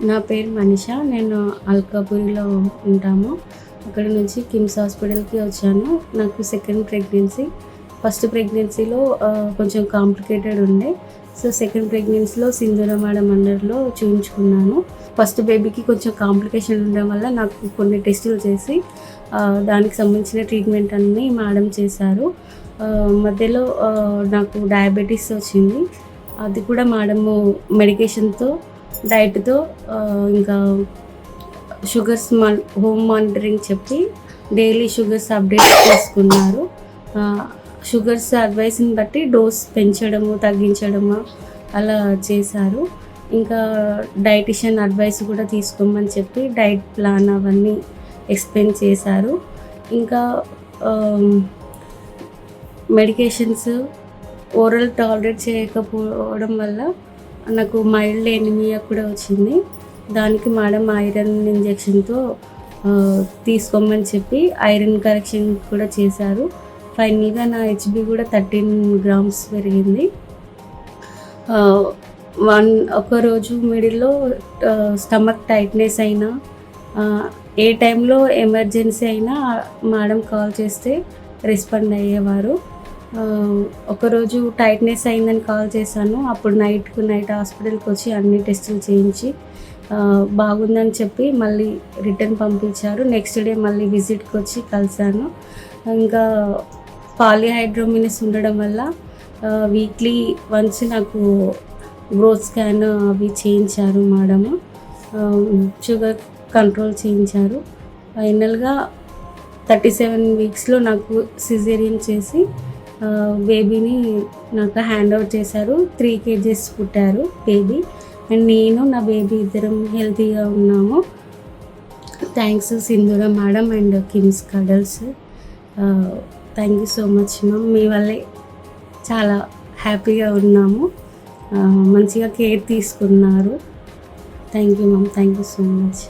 నా పేరు మనిష. నేను అల్కాపురిలో ఉంటాము. అక్కడ నుంచి కిమ్స్ హాస్పిటల్కి వచ్చాను. నాకు సెకండ్ ప్రెగ్నెన్సీ. ఫస్ట్ ప్రెగ్నెన్సీలో కొంచెం కాంప్లికేటెడ్ ఉండే. సో సెకండ్ ప్రెగ్నెన్సీలో సింధూర మేడం అండర్లో చూయించుకున్నాను. ఫస్ట్ బేబీకి కొంచెం కాంప్లికేషన్ ఉండడం వల్ల నాకు కొన్ని టెస్టులు చేసి దానికి సంబంధించిన ట్రీట్మెంట్ అన్నీ మేడం చేశారు. మధ్యలో నాకు డయాబెటీస్ వచ్చింది. అది కూడా మేడము మెడికేషన్తో, డైట్తో, ఇంకా షుగర్స్ హోమ్ మానిటరింగ్ చెప్పి డైలీ షుగర్స్ అప్డేట్ చేసుకున్నారు. షుగర్స్ అడ్వైస్ని బట్టి డోస్ పెంచడము, తగ్గించడము అలా చేశారు. ఇంకా డైటిషియన్ అడ్వైస్ కూడా తీసుకోమని చెప్పి డైట్ ప్లాన్ అవన్నీ ఎక్స్ప్లెయిన్ చేశారు. ఇంకా మెడికేషన్స్ ఓరల్ టాలరేట్ చేయకపోవడం వల్ల నాకు మైల్డ్ ఎనిమియా కూడా వచ్చింది. దానికి మేడం ఐరన్ ఇంజెక్షన్తో తీసుకోమని చెప్పి ఐరన్ కరెక్షన్ కూడా చేశారు. ఫైనల్గా నా హెచ్బి కూడా 13 grams పెరిగింది. ఒకరోజు మిడిల్లో స్టమక్ టైట్నెస్ అయినా, ఏ టైంలో ఎమర్జెన్సీ అయినా మేడం కాల్ చేస్తే రెస్పాండ్ అయ్యేవారు. ఒకరోజు టైట్నెస్ అయిందని కాల్ చేశాను. అప్పుడు నైట్ హాస్పిటల్కి వచ్చి అన్ని టెస్టులు చేయించి బాగుందని చెప్పి మళ్ళీ రిటర్న్ పంపించారు. నెక్స్ట్ డే మళ్ళీ విజిట్కి వచ్చి కలిశాను. ఇంకా పాలిహైడ్రోమినస్ ఉండడం వల్ల వీక్లీ వన్స్ నాకు గ్రోత్ స్కాన్ అవి చేయించారు మేడము. షుగర్ కంట్రోల్ చేయించారు. ఫైనల్గా 37 weeksలో నాకు సిజేరియన్ చేసి బేబీని నాకు హ్యాండ్ ఓవర్ చేశారు. 3 kgs పుట్టారు బేబీ. అండ్ నేను నా బేబీ ఇద్దరం హెల్తీగా ఉన్నాము. Thanks Sindhura madam and KIMS Cuddles. Thank you so much ma'am. మీ వల్లే చాలా హ్యాపీగా ఉన్నాము. మంచిగా కేర్ తీసుకున్నారు. Thank you ma'am. Thank you so much.